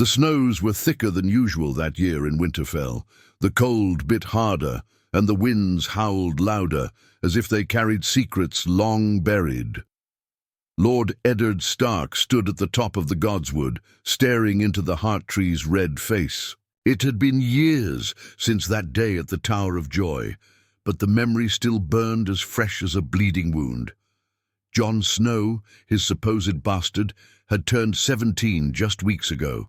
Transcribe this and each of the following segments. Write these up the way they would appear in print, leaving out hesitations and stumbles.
The snows were thicker than usual that year in Winterfell. The cold bit harder, and the winds howled louder, as if they carried secrets long buried. Lord Eddard Stark stood at the top of the Godswood, staring into the Heart-Tree's red face. It had been years since that day at the Tower of Joy, but the memory still burned as fresh as a bleeding wound. Jon Snow, his supposed bastard, had turned 17 just weeks ago.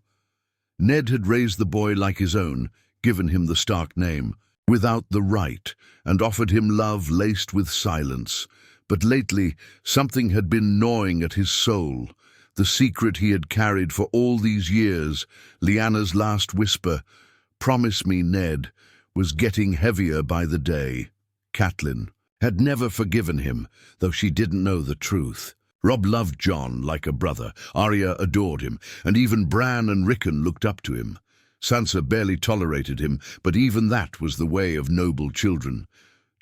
Ned had raised the boy like his own, given him the Stark name, without the right, and offered him love laced with silence. But lately, something had been gnawing at his soul. The secret he had carried for all these years, Lyanna's last whisper, "Promise me, Ned," was getting heavier by the day. Catelyn had never forgiven him, though she didn't know the truth. Robb loved Jon like a brother, Arya adored him, and even Bran and Rickon looked up to him. Sansa barely tolerated him, but even that was the way of noble children.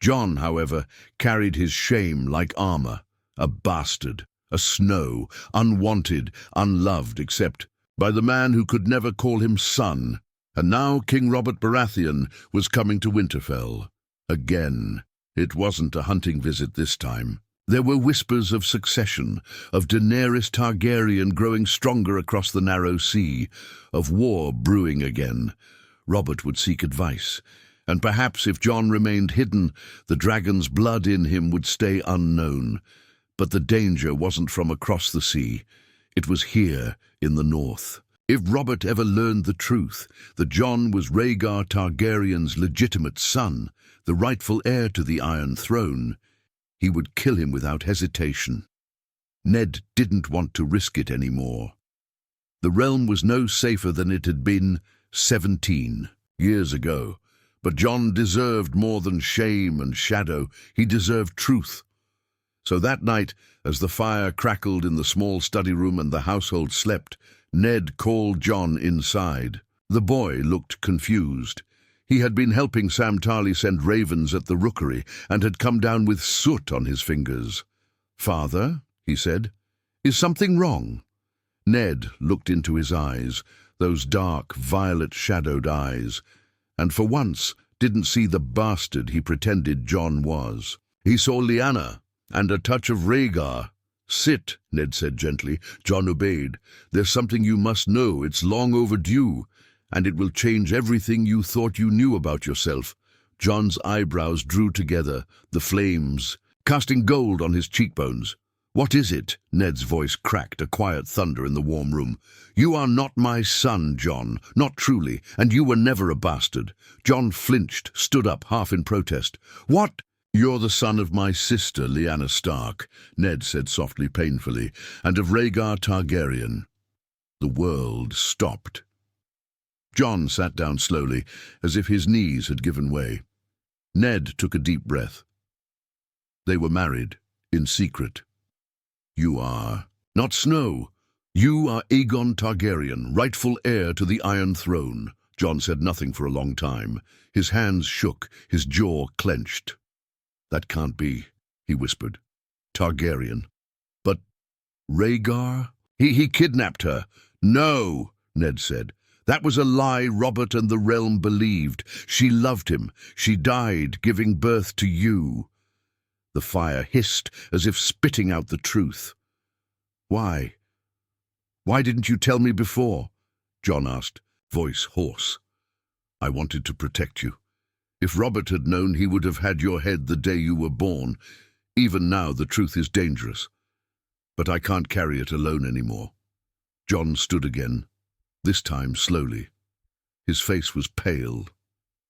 Jon, however, carried his shame like armor. A bastard, a Snow, unwanted, unloved, except by the man who could never call him son. And now King Robert Baratheon was coming to Winterfell. Again. It wasn't a hunting visit this time. There were whispers of succession, of Daenerys Targaryen growing stronger across the narrow sea, of war brewing again. Robert would seek advice, and perhaps if Jon remained hidden, the dragon's blood in him would stay unknown. But the danger wasn't from across the sea. It was here, in the north. If Robert ever learned the truth, that Jon was Rhaegar Targaryen's legitimate son, the rightful heir to the Iron Throne, he would kill him without hesitation. Ned didn't want to risk it anymore. The realm was no safer than it had been 17 years ago. But Jon deserved more than shame and shadow. He deserved truth. So that night, as the fire crackled in the small study room and the household slept, Ned called Jon inside. The boy looked confused. He had been helping Sam Tarly send ravens at the rookery and had come down with soot on his fingers. "Father," he said, "is something wrong?" Ned looked into his eyes, those dark, violet-shadowed eyes, and for once didn't see the bastard he pretended Jon was. He saw Lyanna and a touch of Rhaegar. "Sit," Ned said gently. Jon obeyed. "There's something you must know. It's long overdue, and it will change everything you thought you knew about yourself." Jon's eyebrows drew together, the flames casting gold on his cheekbones. "What is it?" Ned's voice cracked, a quiet thunder in the warm room. "You are not my son, Jon, not truly, and you were never a bastard." Jon flinched, stood up, half in protest. "What?" "You're the son of my sister, Lyanna Stark," Ned said softly, painfully, "and of Rhaegar Targaryen." The world stopped. Jon sat down slowly, as if his knees had given way. Ned took a deep breath. They were married, in secret. "You are not Snow. You are Aegon Targaryen, rightful heir to the Iron Throne." Jon said nothing for a long time. His hands shook, his jaw clenched. "That can't be," he whispered. "Targaryen. But Rhaegar? He kidnapped her." "No," Ned said. "That was a lie Robert and the realm believed. She loved him. She died, giving birth to you." The fire hissed, as if spitting out the truth. "Why? Why didn't you tell me before?" Jon asked, voice hoarse. "I wanted to protect you. If Robert had known, he would have had your head the day you were born. Even now, the truth is dangerous. But I can't carry it alone anymore." Jon stood again, this time slowly. His face was pale,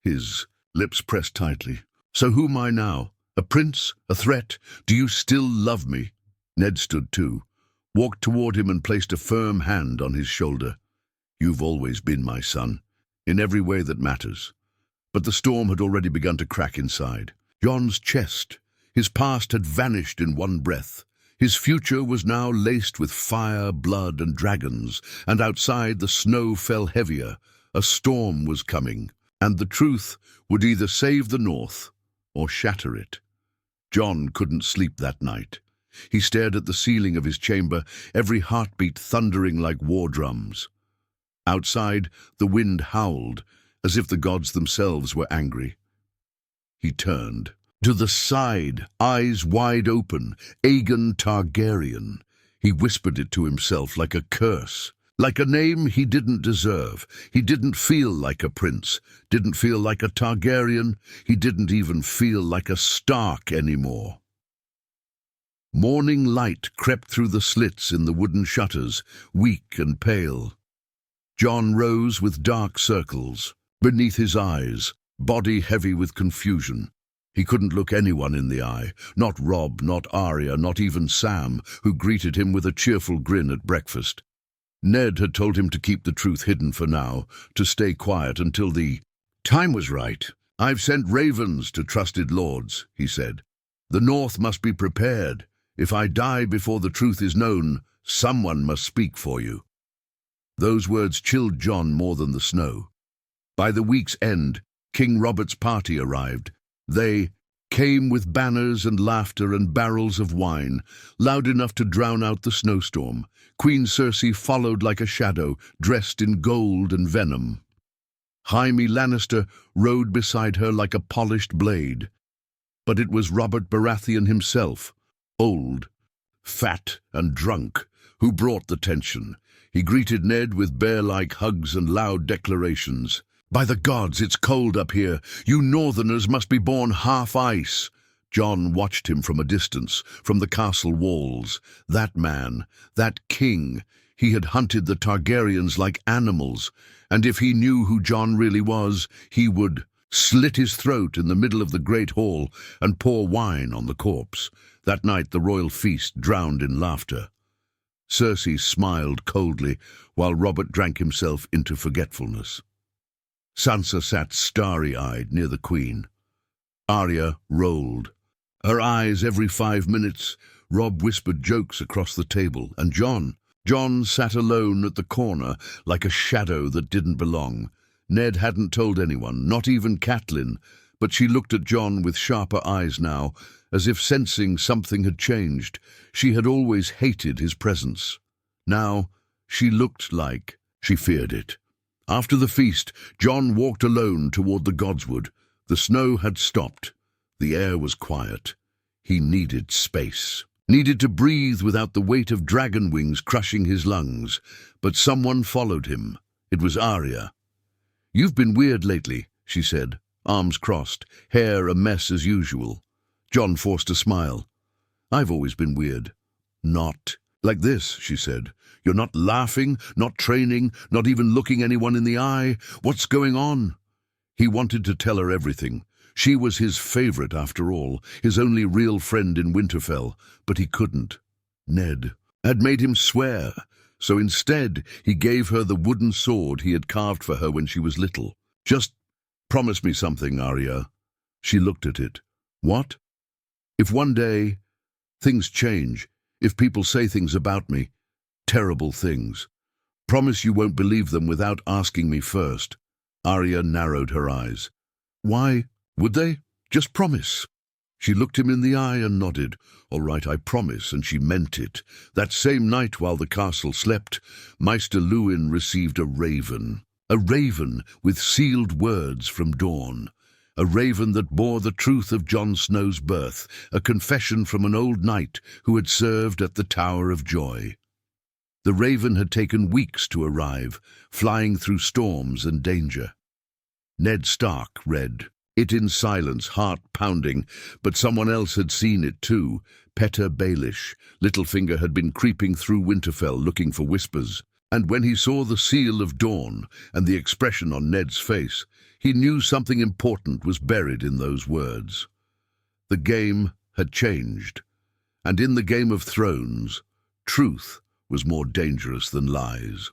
his lips pressed tightly. "So who am I now? A prince? A threat? Do you still love me?" Ned stood too, walked toward him and placed a firm hand on his shoulder. "You've always been my son, in every way that matters." But the storm had already begun to crack inside. Jon's chest, his past had vanished in one breath. His future was now laced with fire, blood, and dragons, and outside the snow fell heavier. A storm was coming, and the truth would either save the North or shatter it. Jon couldn't sleep that night. He stared at the ceiling of his chamber, every heartbeat thundering like war drums. Outside, the wind howled, as if the gods themselves were angry. He turned. To the side, eyes wide open, Aegon Targaryen. He whispered it to himself like a curse, like a name he didn't deserve. He didn't feel like a prince, didn't feel like a Targaryen. He didn't even feel like a Stark anymore. Morning light crept through the slits in the wooden shutters, weak and pale. Jon rose with dark circles beneath his eyes, body heavy with confusion. He couldn't look anyone in the eye, not Robb, not Arya, not even Sam, who greeted him with a cheerful grin at breakfast. Ned had told him to keep the truth hidden for now, to stay quiet until the time was right. "I've sent ravens to trusted lords," he said. "The North must be prepared. If I die before the truth is known, someone must speak for you." Those words chilled Jon more than the snow. By the week's end, King Robert's party arrived. They came with banners and laughter and barrels of wine, loud enough to drown out the snowstorm. Queen Cersei followed like a shadow, dressed in gold and venom. Jaime Lannister rode beside her like a polished blade. But it was Robert Baratheon himself, old, fat and drunk, who brought the tension. He greeted Ned with bear-like hugs and loud declarations. "By the gods, it's cold up here. You northerners must be born half ice." Jon watched him from a distance, from the castle walls. That man, that king, he had hunted the Targaryens like animals, and if he knew who Jon really was, he would slit his throat in the middle of the great hall and pour wine on the corpse. That night the royal feast drowned in laughter. Cersei smiled coldly, while Robert drank himself into forgetfulness. Sansa sat starry-eyed near the Queen. Arya rolled. Her eyes every 5 minutes. Robb whispered jokes across the table, and Jon sat alone at the corner like a shadow that didn't belong. Ned hadn't told anyone, not even Catelyn, but she looked at Jon with sharper eyes now, as if sensing something had changed. She had always hated his presence. Now she looked like she feared it. After the feast, Jon walked alone toward the Godswood. The snow had stopped. The air was quiet. He needed space. Needed to breathe without the weight of dragon wings crushing his lungs. But someone followed him. It was Arya. "You've been weird lately," she said, arms crossed, hair a mess as usual. Jon forced a smile. "I've always been weird." "Not like this," she said. "You're not laughing, not training, not even looking anyone in the eye. What's going on?" He wanted to tell her everything. She was his favorite after all, his only real friend in Winterfell, but he couldn't. Ned had made him swear, so instead he gave her the wooden sword he had carved for her when she was little. "Just promise me something, Arya." She looked at it. "What?" "If one day things change, if people say things about me, terrible things, promise you won't believe them without asking me first." Arya narrowed her eyes. "Why would they? Just promise." She looked him in the eye and nodded. "All right, I promise," and she meant it. That same night, while the castle slept, Maester Luwin received a raven with sealed words from Dawn. A raven that bore the truth of Jon Snow's birth, a confession from an old knight who had served at the Tower of Joy. The raven had taken weeks to arrive, flying through storms and danger. Ned Stark read it in silence, heart pounding, but someone else had seen it too. Petter Baelish, Littlefinger, had been creeping through Winterfell looking for whispers, and when he saw the seal of Dawn and the expression on Ned's face, he knew something important was buried in those words. The game had changed, and in the Game of Thrones, truth was more dangerous than lies.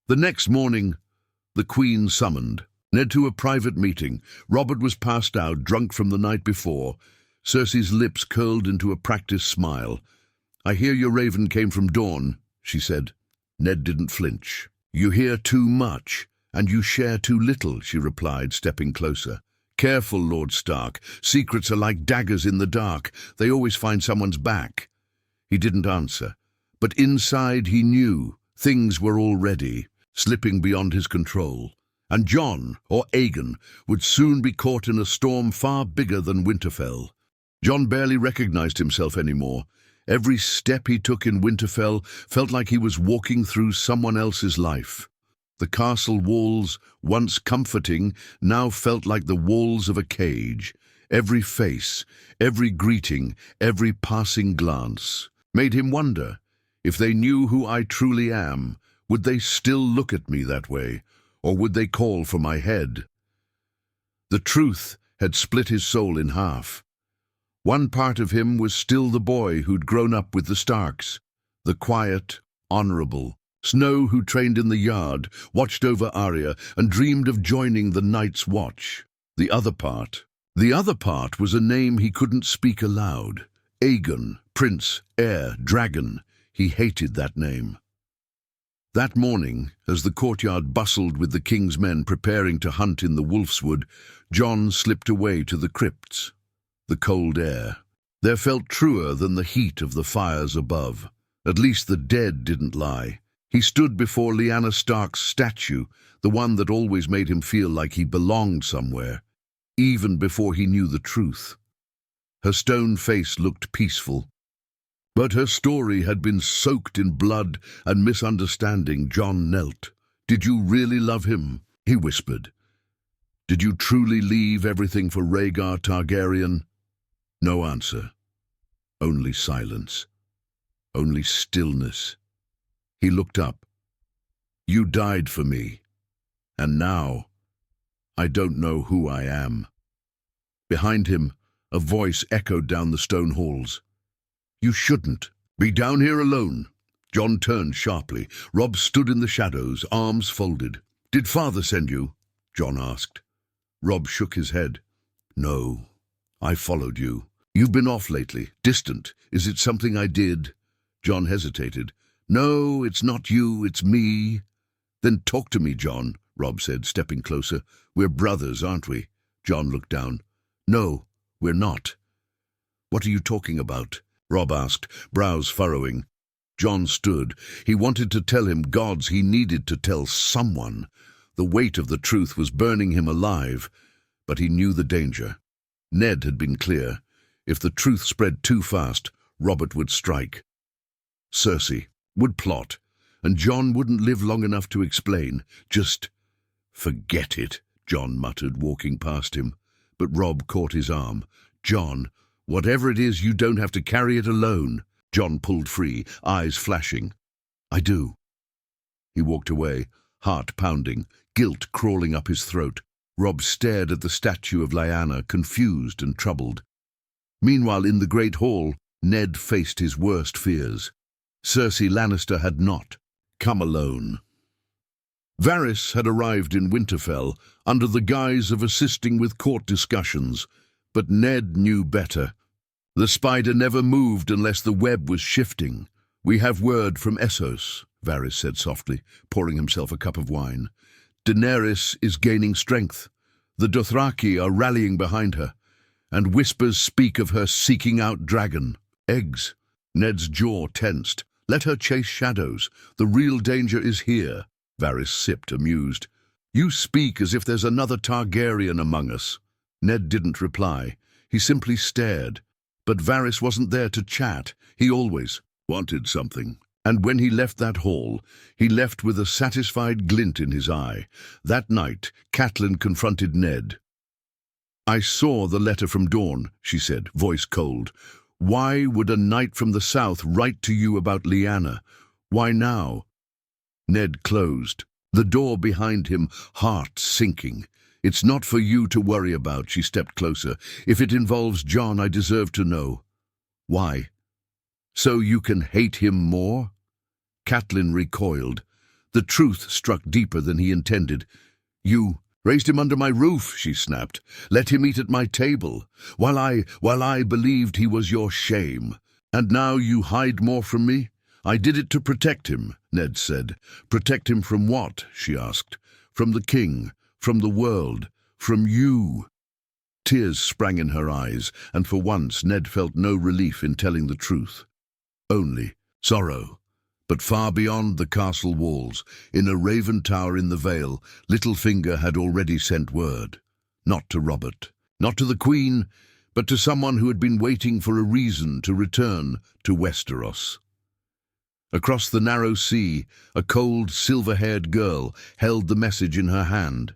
The next morning, the Queen summoned Ned to a private meeting. Robert was passed out, drunk from the night before. Cersei's lips curled into a practiced smile. "I hear your raven came from Dawn," she said. Ned didn't flinch. "You hear too much, and you share too little," she replied, stepping closer. "Careful, Lord Stark. Secrets are like daggers in the dark. They always find someone's back." He didn't answer, but inside he knew Things were already slipping beyond his control, and Jon, or Aegon, would soon be caught in a storm far bigger than Winterfell. Jon barely recognized himself anymore. Every step he took in Winterfell felt like he was walking through someone else's life. The castle walls, once comforting, now felt like the walls of a cage. Every face, every greeting, every passing glance made him wonder, if they knew who I truly am, would they still look at me that way, or would they call for my head? The truth had split his soul in half. One part of him was still the boy who'd grown up with the Starks, the quiet, honorable Snow who trained in the yard, watched over Arya, and dreamed of joining the Night's Watch. The other part was a name he couldn't speak aloud. Aegon, prince, heir, dragon. He hated that name. That morning, as the courtyard bustled with the king's men preparing to hunt in the Wolfswood, Jon slipped away to the crypts. The cold air there felt truer than the heat of the fires above. At least the dead didn't lie. He stood before Lyanna Stark's statue, the one that always made him feel like he belonged somewhere, even before he knew the truth. Her stone face looked peaceful, but her story had been soaked in blood and misunderstanding. Jon knelt. "Did you really love him?" he whispered. "Did you truly leave everything for Rhaegar Targaryen?" No answer. Only silence. Only stillness. He looked up. "You died for me, and now I don't know who I am." Behind him, a voice echoed down the stone halls. "You shouldn't be down here alone." Jon turned sharply. Robb stood in the shadows, arms folded. "Did father send you?" Jon asked. Robb shook his head. "No, I followed you. You've been off lately, distant. Is it something I did?" Jon hesitated. "No, it's not you, it's me." "Then talk to me, Jon," Robb said, stepping closer. "We're brothers, aren't we?" Jon looked down. "No, we're not." "What are you talking about?" Robb asked, brows furrowing. Jon stood. He wanted to tell him gods. He needed to tell someone. The weight of the truth was burning him alive, but he knew the danger. Ned had been clear. If the truth spread too fast, Robert would strike. Cersei would plot, and Jon wouldn't live long enough to explain. "Just forget it," Jon muttered, walking past him. But Robb caught his arm. "Jon, whatever it is, you don't have to carry it alone." Jon pulled free, eyes flashing. "I do." He walked away, heart pounding, guilt crawling up his throat. Robb stared at the statue of Lyanna, confused and troubled. Meanwhile, in the Great Hall, Ned faced his worst fears. Cersei Lannister had not come alone. Varys had arrived in Winterfell under the guise of assisting with court discussions, but Ned knew better. The spider never moved unless the web was shifting. "We have word from Essos," Varys said softly, pouring himself a cup of wine. "Daenerys is gaining strength. The Dothraki are rallying behind her, and whispers speak of her seeking out dragon eggs." Ned's jaw tensed. "Let her chase shadows. The real danger is here." Varys sipped, amused. "You speak as if there's another Targaryen among us." Ned didn't reply. He simply stared. But Varys wasn't there to chat. He always wanted something. And when he left that hall, he left with a satisfied glint in his eye. That night, Catelyn confronted Ned. "I saw the letter from Dawn," she said, voice cold. "Why would a knight from the south write to you about Lyanna? Why now?" Ned closed, the door behind him, heart sinking. "It's not for you to worry about," she stepped closer. "If it involves Jon, I deserve to know." "Why? So you can hate him more?" Catelyn recoiled. The truth struck deeper than he intended. "You raised him under my roof," she snapped. "Let him eat at my table, while I believed he was your shame. And now you hide more from me?" "I did it to protect him," Ned said. "Protect him from what?" she asked. "From the king, from the world, from you." Tears sprang in her eyes, and for once Ned felt no relief in telling the truth. Only sorrow. But far beyond the castle walls, in a raven tower in the Vale, Littlefinger had already sent word. Not to Robert, not to the Queen, but to someone who had been waiting for a reason to return to Westeros. Across the narrow sea, a cold, silver-haired girl held the message in her hand,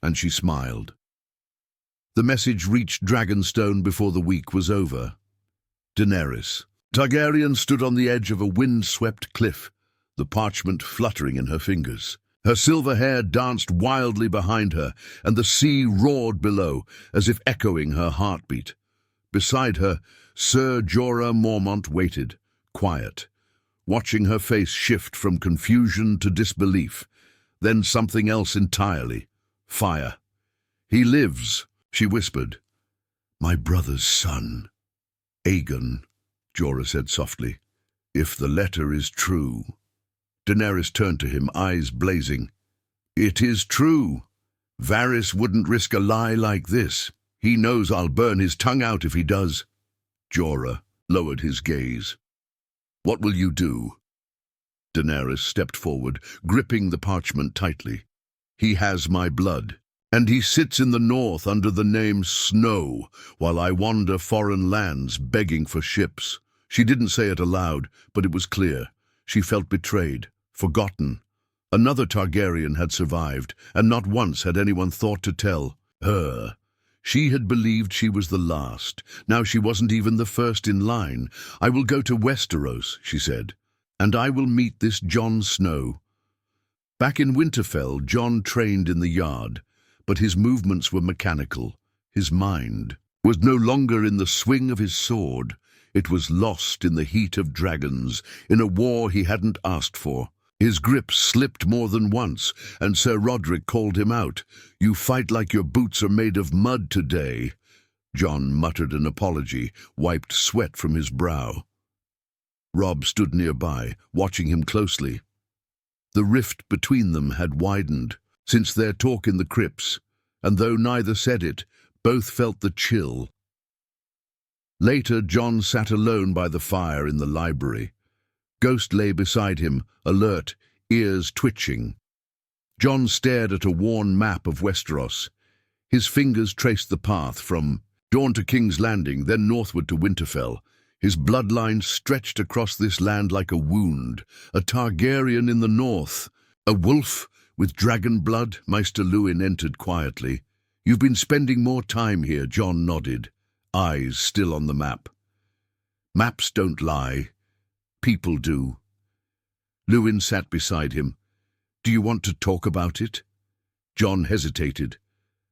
and she smiled. The message reached Dragonstone before the week was over. Daenerys Targaryen stood on the edge of a wind-swept cliff, the parchment fluttering in her fingers. Her silver hair danced wildly behind her, and the sea roared below, as if echoing her heartbeat. Beside her, Ser Jorah Mormont waited, quiet, watching her face shift from confusion to disbelief, then something else entirely, fire. "He lives," she whispered. "My brother's son." "Aegon," Jorah said softly, "if the letter is true." Daenerys turned to him, eyes blazing. "It is true. Varys wouldn't risk a lie like this. He knows I'll burn his tongue out if he does." Jorah lowered his gaze. "What will you do?" Daenerys stepped forward, gripping the parchment tightly. "He has my blood, and he sits in the north under the name Snow, while I wander foreign lands begging for ships." She didn't say it aloud, but it was clear. She felt betrayed, forgotten. Another Targaryen had survived, and not once had anyone thought to tell her. She had believed she was the last. Now she wasn't even the first in line. "I will go to Westeros," she said, "and I will meet this Jon Snow." Back in Winterfell, Jon trained in the yard, but his movements were mechanical. His mind was no longer in the swing of his sword. It was lost in the heat of dragons, in a war he hadn't asked for. His grip slipped more than once, and Sir Roderick called him out. "You fight like your boots are made of mud today." Jon muttered an apology, wiped sweat from his brow. Robb stood nearby, watching him closely. The rift between them had widened since their talk in the crypts, and though neither said it, both felt the chill. Later, Jon sat alone by the fire in the library. Ghost lay beside him, alert, ears twitching. Jon stared at a worn map of Westeros. His fingers traced the path from Dawn to King's Landing, then northward to Winterfell. His bloodline stretched across this land like a wound. A Targaryen in the north. "A wolf with dragon blood?" Maester Luwin entered quietly. "You've been spending more time here," Jon nodded, eyes still on the map. "Maps don't lie. People do." Luwin sat beside him. "Do you want to talk about it?" Jon hesitated,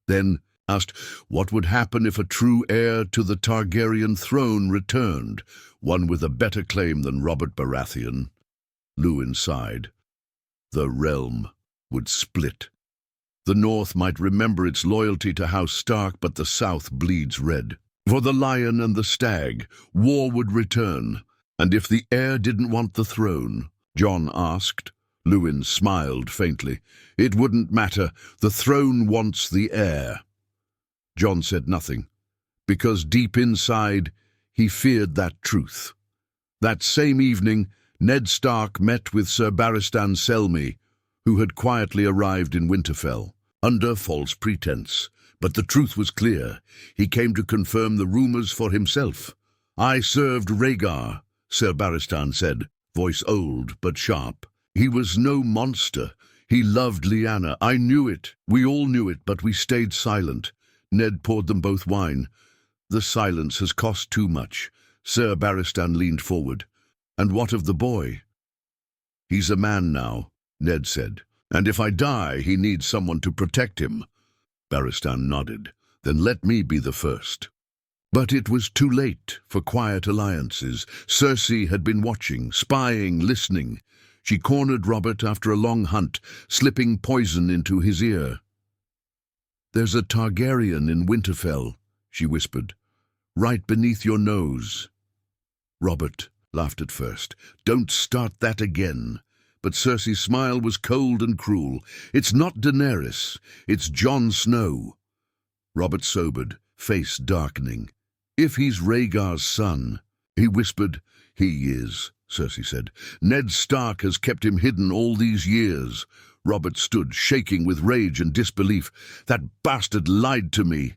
then asked what would happen if a true heir to the Targaryen throne returned, one with a better claim than Robert Baratheon. Luwin sighed. "The realm would split. The North might remember its loyalty to House Stark, but the South bleeds red. For the lion and the stag, war would return. And if the heir didn't want the throne?" Jon asked. Luwin smiled faintly. "It wouldn't matter. The throne wants the heir." Jon said nothing, because deep inside he feared that truth. That same evening, Ned Stark met with Sir Barristan Selmy, who had quietly arrived in Winterfell, under false pretense. But the truth was clear. He came to confirm the rumors for himself. "I served Rhaegar," Sir Barristan said, voice old but sharp. "He was no monster. He loved Lyanna. I knew it. We all knew it, but we stayed silent." Ned poured them both wine. "The silence has cost too much." Sir Barristan leaned forward. "And what of the boy?" "He's a man now," Ned said. "And if I die, he needs someone to protect him." Barristan nodded. "Then let me be the first." But it was too late for quiet alliances. Cersei had been watching, spying, listening. She cornered Robert after a long hunt, slipping poison into his ear. "There's a Targaryen in Winterfell," she whispered, "right beneath your nose." Robert laughed at first. "Don't start that again." But Cersei's smile was cold and cruel. "It's not Daenerys. It's Jon Snow." Robert sobered, face darkening. "If he's Rhaegar's son," he whispered. "He is," Cersei said. "Ned Stark has kept him hidden all these years." Robert stood, shaking with rage and disbelief. "That bastard lied to me."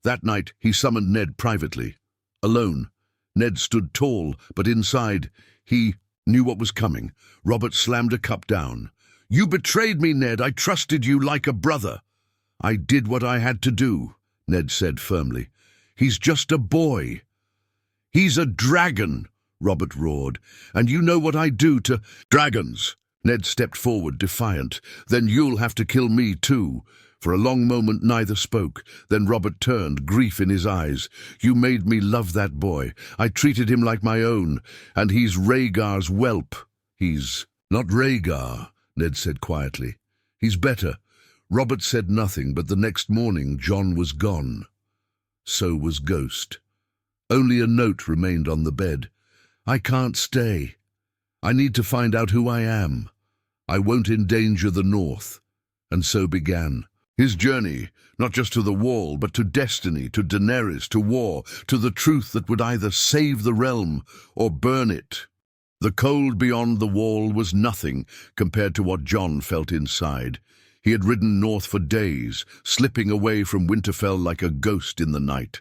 That night he summoned Ned privately. Alone. Ned stood tall, but inside he knew what was coming. Robert slammed a cup down. "You betrayed me, Ned. I trusted you like a brother." "I did what I had to do," Ned said firmly. "He's just a boy." "He's a dragon," Robert roared. "And you know what I do to dragons." Ned stepped forward, defiant. "Then you'll have to kill me too." For a long moment neither spoke. Then Robert turned, grief in his eyes. "You made me love that boy. I treated him like my own. And he's Rhaegar's whelp." "He's not Rhaegar," Ned said quietly. "He's better." Robert said nothing, but the next morning Jon was gone. So was Ghost. Only a note remained on the bed. "I can't stay. I need to find out who I am. I won't endanger the North." And so began his journey, not just to the Wall, but to destiny, to Daenerys, to war, to the truth that would either save the realm or burn it. The cold beyond the Wall was nothing compared to what Jon felt inside. He had ridden north for days, slipping away from Winterfell like a ghost in the night.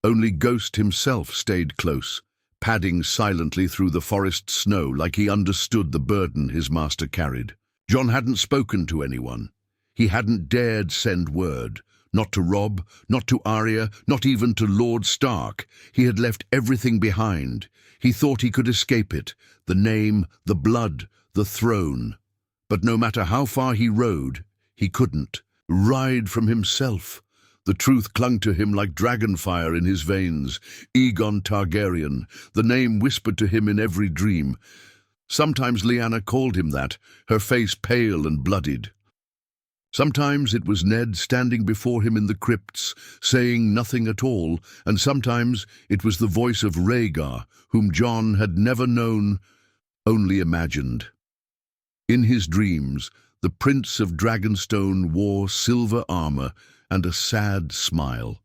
Only Ghost himself stayed close, padding silently through the forest snow like he understood the burden his master carried. Jon hadn't spoken to anyone. He hadn't dared send word. Not to Robb, not to Arya, not even to Lord Stark. He had left everything behind. He thought he could escape it, the name, the blood, the throne. But no matter how far he rode, he couldn't ride from himself. The truth clung to him like dragonfire in his veins. Aegon Targaryen, the name whispered to him in every dream. Sometimes Lyanna called him that, her face pale and bloodied. Sometimes it was Ned standing before him in the crypts, saying nothing at all, and sometimes it was the voice of Rhaegar, whom Jon had never known, only imagined. In his dreams, the Prince of Dragonstone wore silver armor and a sad smile.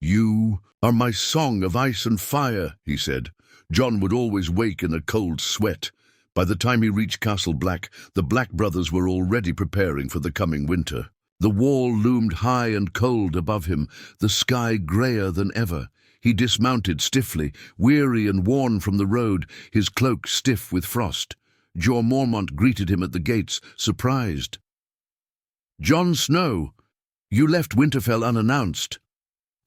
"You are my song of ice and fire," he said. Jon would always wake in a cold sweat. By the time he reached Castle Black, the Black brothers were already preparing for the coming winter. The wall loomed high and cold above him, the sky greyer than ever. He dismounted stiffly, weary and worn from the road, his cloak stiff with frost. Jorah Mormont greeted him at the gates, surprised. "Jon Snow, you left Winterfell unannounced."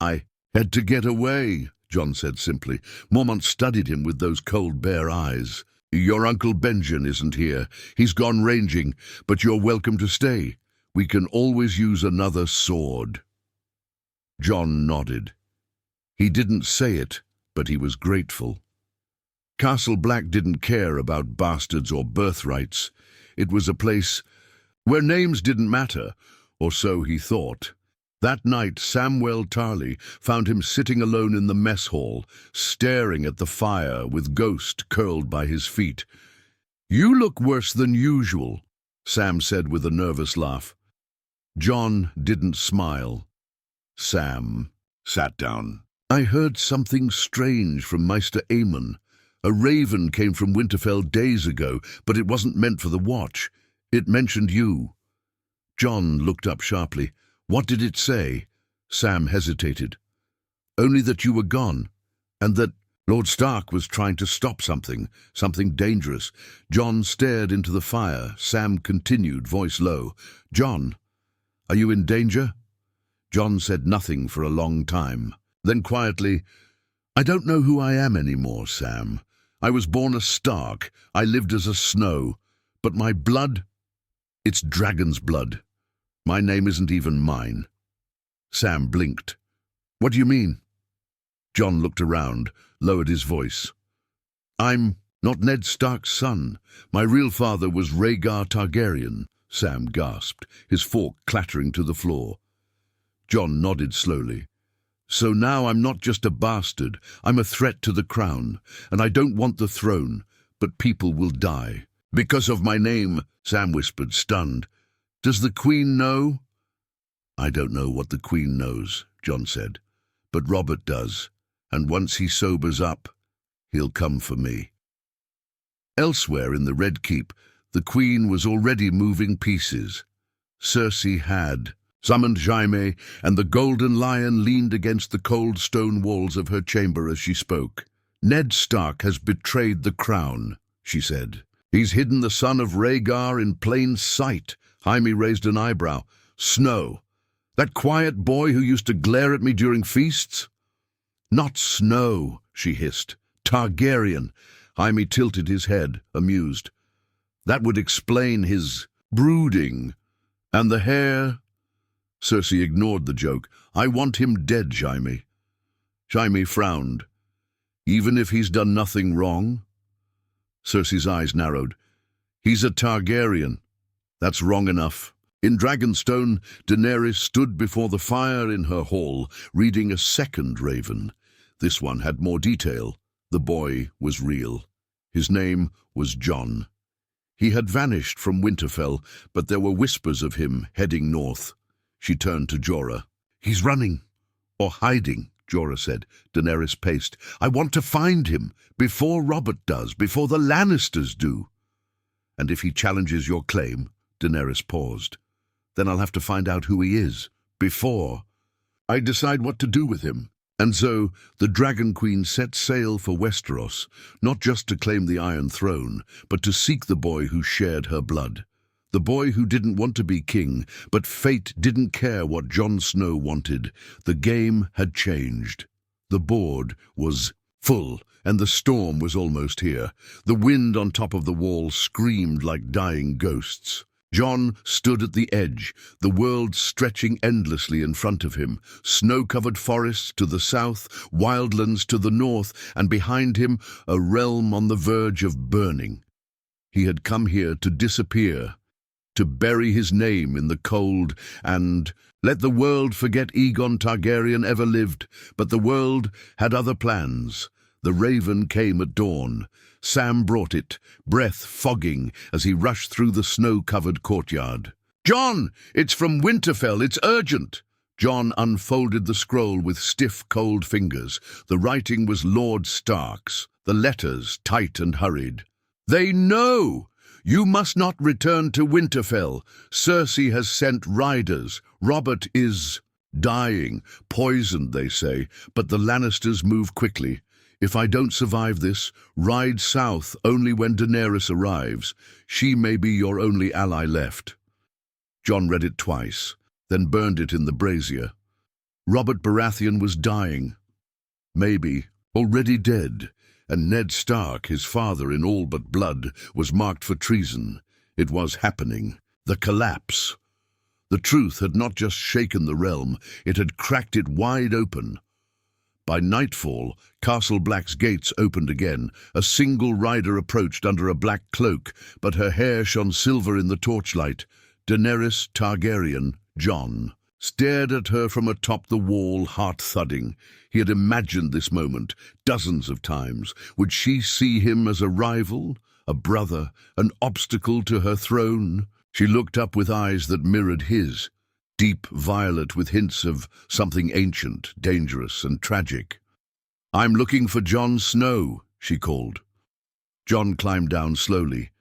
"I had to get away," Jon said simply. Mormont studied him with those cold, bare eyes. "Your Uncle Benjen isn't here. He's gone ranging, but you're welcome to stay. We can always use another sword." Jon nodded. He didn't say it, but he was grateful. Castle Black didn't care about bastards or birthrights. It was a place where names didn't matter, or so he thought. That night, Samwell Tarly found him sitting alone in the mess hall, staring at the fire with Ghost curled by his feet. "You look worse than usual," Sam said with a nervous laugh. Jon didn't smile. Sam sat down. "I heard something strange from Maester Aemon. A raven came from Winterfell days ago, but it wasn't meant for the watch. It mentioned you." Jon looked up sharply. "What did it say?" Sam hesitated. "Only that you were gone, and that Lord Stark was trying to stop something dangerous." Jon stared into the fire. Sam continued, voice low. "Jon, are you in danger?" Jon said nothing for a long time. Then quietly, "I don't know who I am anymore, Sam. I was born a Stark. I lived as a Snow. But my blood, it's dragon's blood. My name isn't even mine." Sam blinked. "What do you mean?" Jon looked around, lowered his voice. "I'm not Ned Stark's son. My real father was Rhaegar Targaryen," Sam gasped, his fork clattering to the floor. Jon nodded slowly. "So now I'm not just a bastard. I'm a threat to the crown, and I don't want the throne, but people will die. Because of my name," Sam whispered, stunned. "Does the Queen know?" "I don't know what the Queen knows," Jon said. "But Robert does, and once he sobers up, he'll come for me." Elsewhere in the Red Keep, the Queen was already moving pieces. Cersei had summoned Jaime, and the golden lion leaned against the cold stone walls of her chamber as she spoke. "Ned Stark has betrayed the crown," she said. "He's hidden the son of Rhaegar in plain sight." Jaime raised an eyebrow. "Snow? That quiet boy who used to glare at me during feasts?" "Not Snow," she hissed. "Targaryen." Jaime tilted his head, amused. "That would explain his brooding. And the hair?" Cersei ignored the joke. "I want him dead, Jaime." Jaime frowned. "Even if he's done nothing wrong?" Cersei's eyes narrowed. "He's a Targaryen. That's wrong enough." In Dragonstone, Daenerys stood before the fire in her hall, reading a second raven. This one had more detail. The boy was real. His name was Jon. He had vanished from Winterfell, but there were whispers of him heading north. She turned to Jorah. "He's running, or hiding," Jorah said. Daenerys paced. "I want to find him, before Robert does, before the Lannisters do." "And if he challenges your claim?" Daenerys paused. "Then I'll have to find out who he is, before I decide what to do with him." And so the Dragon Queen set sail for Westeros, not just to claim the Iron Throne, but to seek the boy who shared her blood. The boy who didn't want to be king, but fate didn't care what Jon Snow wanted. The game had changed. The board was full, and the storm was almost here. The wind on top of the wall screamed like dying ghosts. Jon stood at the edge, the world stretching endlessly in front of him, snow-covered forests to the south, wildlands to the north, and behind him a realm on the verge of burning. He had come here to disappear, to bury his name in the cold, and let the world forget Aegon Targaryen ever lived. But the world had other plans. The raven came at dawn. Sam brought it, breath fogging as he rushed through the snow-covered courtyard. "Jon, it's from Winterfell, it's urgent!" Jon unfolded the scroll with stiff, cold fingers. The writing was Lord Stark's, the letters tight and hurried. "They know! You must not return to Winterfell. Cersei has sent riders. Robert is dying, poisoned, they say, but the Lannisters move quickly. If I don't survive this, ride south only when Daenerys arrives. She may be your only ally left." Jon read it twice, then burned it in the brazier. Robert Baratheon was dying. Maybe already dead, and Ned Stark, his father in all but blood, was marked for treason. It was happening. The collapse. The truth had not just shaken the realm, it had cracked it wide open. By nightfall, Castle Black's gates opened again. A single rider approached under a black cloak, but her hair shone silver in the torchlight. Daenerys Targaryen, Jon, stared at her from atop the wall, heart thudding. He had imagined this moment dozens of times. Would she see him as a rival, a brother, an obstacle to her throne? She looked up with eyes that mirrored his, deep violet with hints of something ancient, dangerous, and tragic. "I'm looking for Jon Snow," she called. Jon climbed down slowly.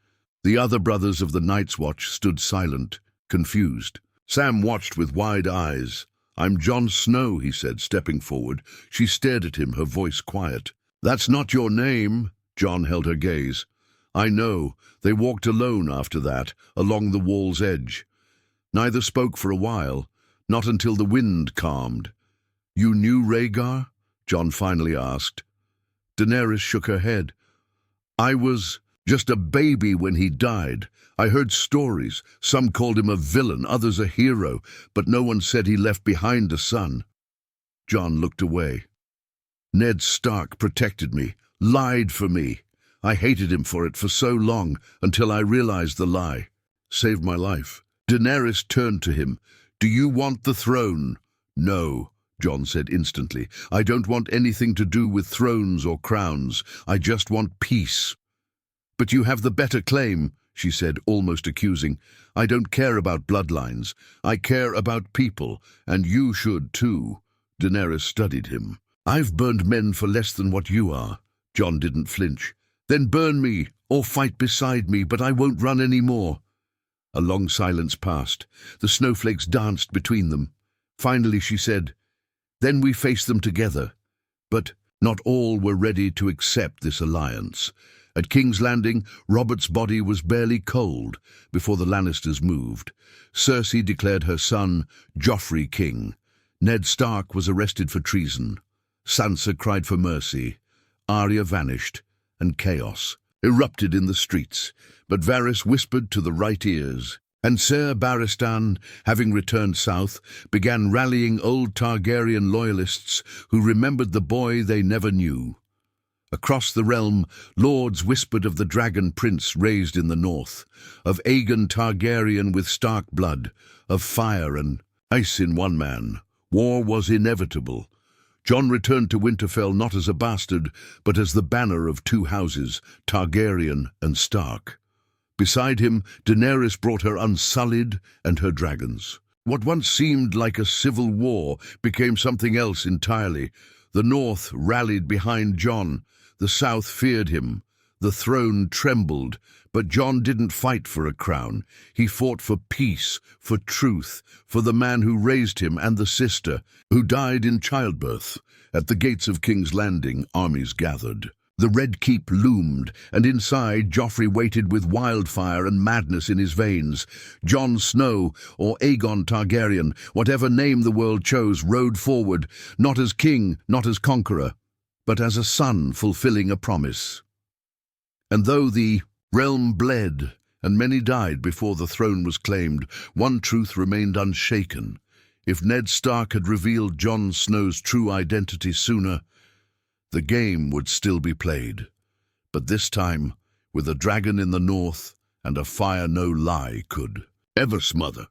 The other brothers of the Night's Watch stood silent, confused. Sam watched with wide eyes. "I'm Jon Snow," he said, stepping forward. She stared at him, her voice quiet. "That's not your name." Jon held her gaze. "I know. They walked alone after that, along the wall's edge. Neither spoke for a while, not until the wind calmed." "You knew Rhaegar?" Jon finally asked. Daenerys shook her head. "I was just a baby when he died. I heard stories. Some called him a villain, others a hero, but no one said he left behind a son." Jon looked away. "Ned Stark protected me, lied for me. I hated him for it for so long, until I realized the lie. Saved my life." Daenerys turned to him. "Do you want the throne?" "No," Jon said instantly. "I don't want anything to do with thrones or crowns. I just want peace." "But you have the better claim," she said, almost accusing. "I don't care about bloodlines. I care about people, and you should too." Daenerys studied him. "I've burned men for less than what you are." Jon didn't flinch. Then burn me, or fight beside me, but I won't run any more." A long silence passed. The snowflakes danced between them. Finally she said, "Then we face them together." But not all were ready to accept this alliance. At King's Landing, Robert's body was barely cold before the Lannisters moved. Cersei declared her son Joffrey king. Ned Stark was arrested for treason. Sansa cried for mercy. Arya vanished, and chaos erupted in the streets. But Varys whispered to the right ears, and Ser Barristan, having returned south, began rallying old Targaryen loyalists who remembered the boy they never knew. Across the realm, lords whispered of the dragon prince raised in the north, of Aegon Targaryen with Stark blood, of fire and ice in one man. War was inevitable. Jon returned to Winterfell not as a bastard, but as the banner of two houses, Targaryen and Stark. Beside him, Daenerys brought her Unsullied and her dragons. What once seemed like a civil war became something else entirely. The North rallied behind Jon. The South feared him. The throne trembled. But Jon didn't fight for a crown. He fought for peace, for truth, for the man who raised him and the sister, who died in childbirth. At the gates of King's Landing, armies gathered. The Red Keep loomed, and inside Joffrey waited with wildfire and madness in his veins. Jon Snow, or Aegon Targaryen, whatever name the world chose, rode forward, not as king, not as conqueror, but as a son fulfilling a promise. And though the realm bled, and many died before the throne was claimed, one truth remained unshaken. If Ned Stark had revealed Jon Snow's true identity sooner, the game would still be played. But this time, with a dragon in the north and a fire no lie could ever smother.